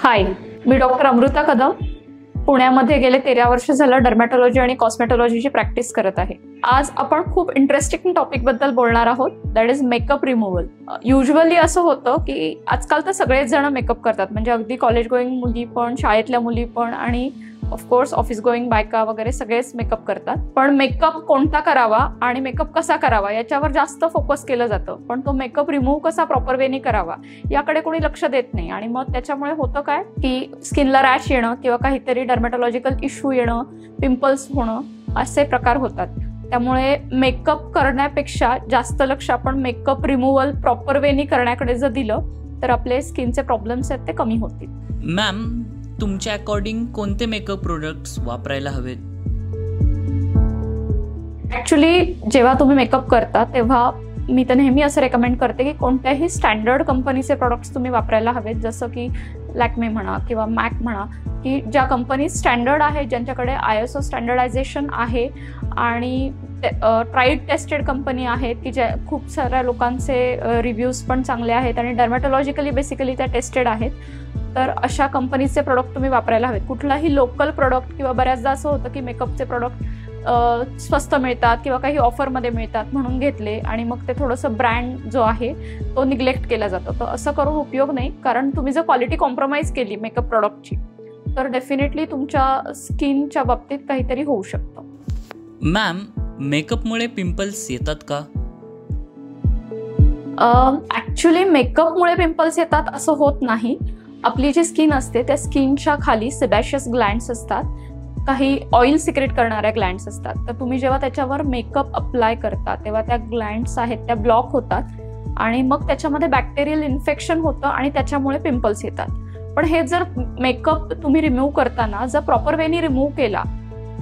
हाय, मी doctor Amruta Kadam पुण्यामध्ये गेले 13 वर्ष झालं डर्मॅटॉलॉजी आणि कॉस्मेटॉलॉजीची प्रॅक्टिस करत आहे। आज आपण खूप इंटरेस्टिंग टॉपिक बद्दल बोलणार आहोत, that is makeup removal. Usually असं होतं की आजकाल तर सगळेच जण मेकअप करतात, म्हणजे अगदी कॉलेज गोईंग मुली पण, शाळेतल्या मुली पण आणि ऑफकोर्स ऑफिस गोईंग बायका वगैरे सगळेच मेकअप करतात। पण मेकअप कोणता करावा आणि मेकअप कसा करावा याच्यावर जास्त फोकस केलं जातं, पण तो मेकअप रिमूव्ह कसा प्रॉपर वेने करावा याकडे कोणी लक्ष देत नाही। आणि मग त्याच्यामुळे होतं काय की स्किनला रॅश येणं किंवा काहीतरी डर्मॅटॉलॉजिकल इश्यू येणं, पिंपल्स होणं असे प्रकार होतात। त्यामुळे मेकअप करण्यापेक्षा जास्त लक्ष आपण मेकअप रिमूव्हल प्रॉपर वेने करण्याकडे जर दिलं तर आपले स्किनचे प्रॉब्लेम्स आहेत ते कमी होतील। मॅम, तुमच्या अकॉर्डिंग कोणते मेकअप प्रोडक्ट्स वापरायला हवेत? ऍक्च्युली जेव्हा तुम्ही मेकअप करता तेव्हा मी तर नेहमी असं रेकमेंड करते की कोणत्याही स्टँडर्ड कंपनीचे प्रोडक्ट्स तुम्ही वापरायला हवेत, जसं की लॅक्मे म्हणा किंवा मॅक म्हणा, की ज्या कंपनी स्टँडर्ड आहे, ज्यांच्याकडे ISO स्टँडर्डायझेशन आहे आणि ट्राईड टेस्टेड कंपनी आहेत की ज्या खूप साऱ्या लोकांचे रिव्ह्यूज पण चांगले आहेत आणि डर्मॅटॉलॉजिकली बेसिकली त्या टेस्टेड आहेत, तर अशा कंपनीचे प्रोडक्ट तुम्ही वापरायला हवेत। कुठलाही लोकल प्रोडक्ट किंवा बऱ्याचदा असं होतं की मेकअपचे प्रोडक्ट स्वस्त मिळतात किंवा काही ऑफरमध्ये मिळतात म्हणून घेतले आणि मग ते थोडंसं ब्रँड जो आहे तो निग्लेक्ट केला जातो। तर असं करून उपयोग नाही, कारण तुम्ही जर क्वालिटी कॉम्प्रोमाइज केली मेकअप प्रोडक्टची तर डेफिनेटली तुमच्या स्किनच्या बाबतीत काहीतरी होऊ शकतं। मॅम, मेकअपमुळे पिंपल्स येतात का? ॲक्च्युली मेकअपमुळे पिंपल्स येतात असं होत नाही। आपली जी स्किन असते त्या स्किनच्या खाली सेबॅशियस ग्लँड्स असतात, काही ऑइल सिक्रेट करणाऱ्या ग्लँड्स असतात। तर तुम्ही जेव्हा त्याच्यावर मेकअप अप्लाय करता तेव्हा त्या ग्लँड्स आहेत त्या ब्लॉक होतात आणि मग त्याच्यामध्ये बॅक्टेरियल इन्फेक्शन होतं आणि त्याच्यामुळे पिंपल्स येतात। पण हे जर मेकअप तुम्ही रिमूव्ह करताना जर प्रॉपर वेनी रिमूव्ह केला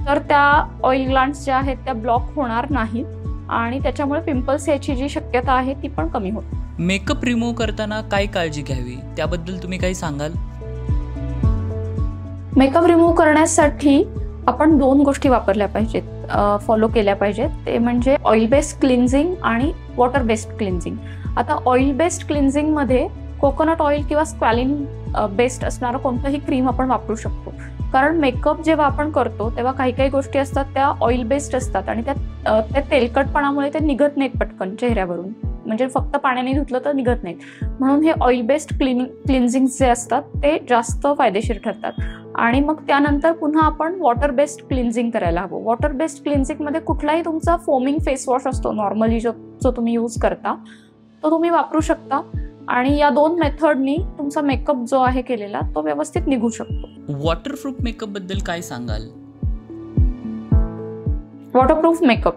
तर त्या ऑइल ग्लँड्स ज्या आहेत त्या ब्लॉक होणार नाहीत आणि त्याच्यामुळे पिंपल्स याची जी शक्यता आहे ती पण कमी होते। मेकअप रिमूव्ह करताना काय काळजी घ्यावी त्याबद्दल तुम्ही काही सांगाल? मेकअप रिमूव्ह करण्यासाठी आपण 2 गोष्टी वापरल्या पाहिजेत, फॉलो केल्या पाहिजेत, ते म्हणजे ऑइल बेस्ड क्लिन्झिंग आणि वॉटर बेस्ड क्लिन्झिंग। आता ऑइल बेस्ड क्लिन्झिंगमध्ये कोकोनट ऑइल किंवा स्क्वॅलिन बेस्ड असणारं कोणतंही क्रीम आपण वापरू शकतो, कारण मेकअप जेव्हा आपण करतो तेव्हा काही काही गोष्टी असतात त्या ऑइल बेस्ड असतात आणि त्या तेलकटपणामुळे ते निघत नाहीत पटकन चेहऱ्यावरून, म्हणजे फक्त पाण्याने धुतलं तर निघत नाहीत। म्हणून हे ऑइल बेस्ड क्लिन्झिंग जे असतात ते जास्त फायदेशीर ठरतात। आणि मग त्यानंतर पुन्हा आपण वॉटर बेस्ड क्लिन्झिंग करायला हवं। वॉटर बेस्ड क्लिन्झिंगमध्ये कुठलाही तुमचा फोमिंग फेस वॉश असतो नॉर्मली जो तुम्ही यूज करता तो तुम्ही वापरू शकता आणि या 2 मेथडनी तुमचा मेकअप जो आहे केलेला तो व्यवस्थित निघू शकतो। वॉटरप्रूफ मेकअप बद्दल काय सांगाल? वॉटरप्रूफ मेकअप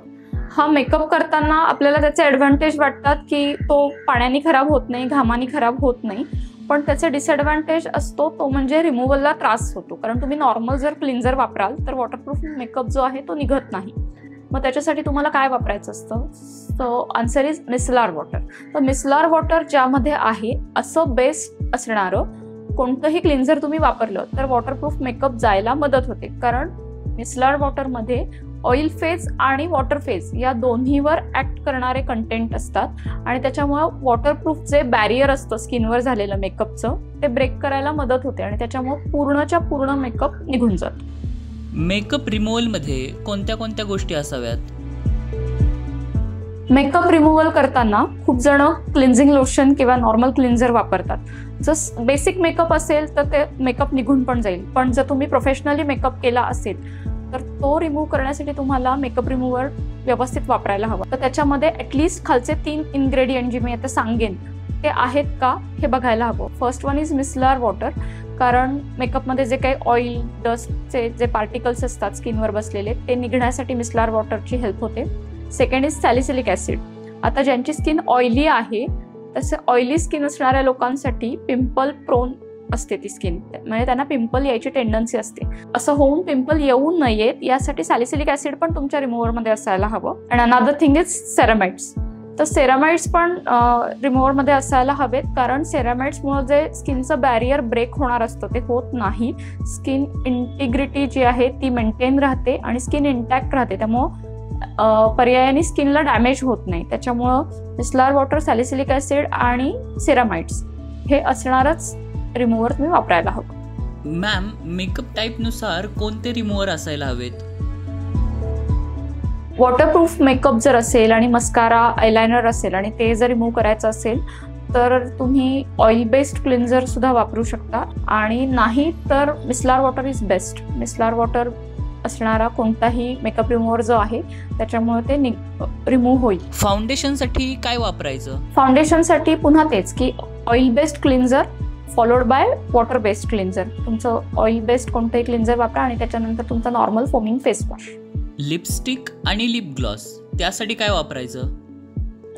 हा मेकअप करताना आपल्याला त्याचे ॲडव्हान्टेज वाटतात की तो पाण्याने खराब होत नाही, घामाने खराब होत नाही, पण त्याचे डिसएडव्हान्टेज असतो तो म्हणजे रिमूव्हलला त्रास होतो, कारण तुम्ही नॉर्मल जर क्लिन्झर वापराल तर वॉटरप्रूफ मेकअप जो आहे तो निघत नाही। मग त्याच्यासाठी तुम्हाला काय वापरायचं असतं? So answer is micellar water. तर मिसलार वॉटर ज्यामध्ये आहे असं बेस्ट असणारं कोणतंही क्लिन्झर तुम्ही वापरलं तर वॉटरप्रूफ मेकअप जायला मदत होते, कारण मिसलार वॉटरमध्ये ऑइल फेज आणि वॉटर फेज या दोन्हीवर ऍक्ट करणारे कंटेंट असतात आणि त्याच्यामुळे वॉटरप्रूफ जे बॅरियर असतं स्किनवर झालेलं मेकअपचं ते ब्रेक करायला मदत होते आणि त्याच्यामुळे पूर्णच्या पूर्ण मेकअप निघून जातो। मेकअप रिमूव्हलमध्ये कोणत्या कोणत्या गोष्टी असाव्यात? मेकअप रिमूव्हल करताना खूप जण क्लिन्झिंग लोशन किंवा नॉर्मल क्लिन्झर वापरतात। जर बेसिक मेकअप असेल तर ते मेकअप निघून पण जाईल, पण जर तुम्ही प्रोफेशनली मेकअप केला असेल तर तो रिमूव्ह करण्यासाठी तुम्हाला मेकअप रिमूव्हर व्यवस्थित वापरायला हवं। तर त्याच्यामध्ये ॲटलिस्ट खालचे 3 इन्ग्रेडियंट जे मी आता सांगेन ते आहेत का हे बघायला हवं। First one is micellar water, कारण मेकअपमध्ये जे काही ऑइल डस्टचे जे पार्टिकल्स असतात स्किनवर बसलेले ते निघण्यासाठी मिसलार वॉटरची हेल्प होते। Second is salicylic acid. आता ज्यांची स्किन ऑइली आहे तसे ऑइली स्किन असणाऱ्या लोकांसाठी पिंपल प्रोन असते ती स्किन, म्हणजे त्यांना पिंपल यायची टेंडन्सी असते। असं होऊन पिंपल येऊ नयेत यासाठी सॅलिसिलिक ॲसिड पण तुमच्या रिमूव्हरमध्ये असायला हवं। And another thing is ceramides. तर सेरामाइड्स पण रिमूव्हरमध्ये असायला हवेत, कारण सेरामाइड्समुळे जे स्किनचं बॅरियर ब्रेक होणार असतं ते होत नाही, स्किन इंटिग्रिटी जी आहे ती मेंटेन राहते आणि स्किन इंटॅक्ट राहते, त्यामुळं पर्यायाने स्किनला डॅमेज होत नाही। त्याच्यामुळं मिसलार वॉटर, सॅलिसिलिक ॲसिड आणि सेरामाइड्स हे असणारच रिमूव्हर तुम्ही वापरायला हवं। मॅम, मेकअप टाईपनुसार कोणते रिमूव्हर असायला हवेत? वॉटरप्रूफ मेकअप जर असेल आणि मस्कारा आयलायनर असेल आणि ते जर रिमूव्ह करायचं असेल तर तुम्ही ऑइल बेस्ड क्लिन्झर सुद्धा वापरू शकता, आणि नाही तर micellar water is best. मिसलार water असणारा कोणताही मेकअप रिमूव्हर जो आहे त्याच्यामुळे ते रिमूव्ह होईल. फाउंडेशनसाठी काय वापरायचं? फाउंडेशनसाठी पुन्हा तेच की oil based cleanser followed by water based cleanser. तुमचं ऑइल बेस्ड कोणतंही क्लिन्झर वापरा आणि त्याच्यानंतर तुमचं normal foaming face wash. Lipstick आणि लिप ग्लॉस त्यासाठी काय वापरायचं?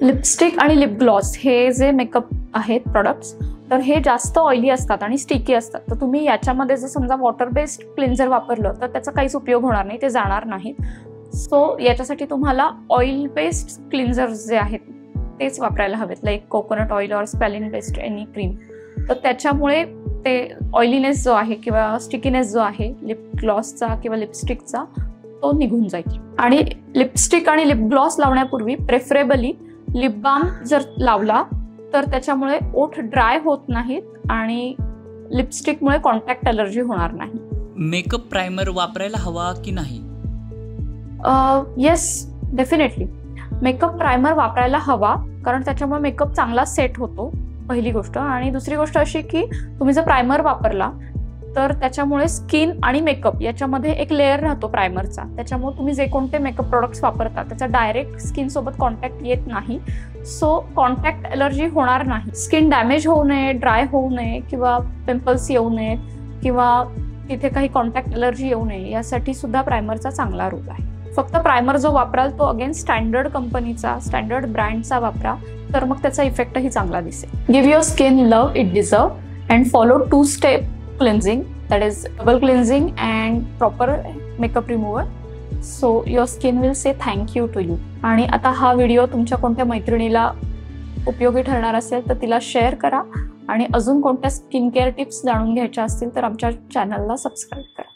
लिपस्टिक आणि लिप ग्लॉस हे जे मेकअप आहेत प्रोडक्ट्स, तर हे जास्त ऑइली असतात आणि स्टिकी असतात. तर तुम्ही याच्यामध्ये जर समजा वॉटर बेस्ड क्लिन्झर वापरलं तर त्याचा काहीच उपयोग होणार नाही, ते जाणार नाहीत. सो याच्यासाठी तुम्हाला ऑइल बेस्ड क्लिन्झर्स जे आहेत तेच वापरायला हवेत, लाईक कोकोनट ऑइल और स्पॅलिन बेस्ड एनी क्रीम. तर त्याच्यामुळे ते ऑइलीनेस जो आहे किंवा स्टिकीनेस जो आहे लिप ग्लॉसचा किंवा लिपस्टिकचा तो निघून जाईल. आणि लिपस्टिक आणि लिप ग्लॉस लावण्यापूर्वी प्रेफरेबली लिप बाम जर लावला तर त्याच्यामुळे ओठ ड्राय होत नाहीत आणि लिपस्टिकमुळे कॉन्टॅक्ट अलर्जी होणार नाही. मेकअप प्रायमर वापरायला हवा की नाही? येस, डेफिनेटली मेकअप प्रायमर वापरायला हवा, कारण त्याच्यामुळे मेकअप चांगला सेट होतो, पहिली गोष्ट. आणि दुसरी गोष्ट अशी की तुम्ही जर प्रायमर वापरला तर त्याच्यामुळे स्किन आणि मेकअप याच्यामध्ये एक लेअर राहतो प्रायमरचा. त्याच्यामुळे तुम्ही जे कोणते मेकअप प्रोडक्ट्स वापरता त्याचा डायरेक्ट स्किन सोबत कॉन्टॅक्ट येत नाही, सो कॉन्टॅक्ट अलर्जी होणार नाही. स्किन डॅमेज होऊ नये, ड्राय होऊ नये किंवा पिंपल्स येऊ नयेत किंवा तिथे काही कॉन्टॅक्ट अलर्जी येऊ नये यासाठी सुद्धा प्रायमरचा चांगला रोल आहे. फक्त प्रायमर जो वापराल तो अगेन स्टँडर्ड कंपनीचा, स्टँडर्ड ब्रँडचा वापरा, तर मग त्याचा इफेक्टही चांगला दिसेल. Give your skin love it deserve and follow 2-step cleansing, that is double cleansing and proper makeup remover, so your skin will say thank you to you. आणि आता हा व्हिडिओ तुमच्या कोणत्या मैत्रिणीला उपयोगी ठरणार असेल तर तिला शेअर करा, आणि अजून कोणत्या स्किन केअर टिप्स जाणून घ्यायच्या असतील तर आमच्या चॅनलला सबस्क्राईब करा.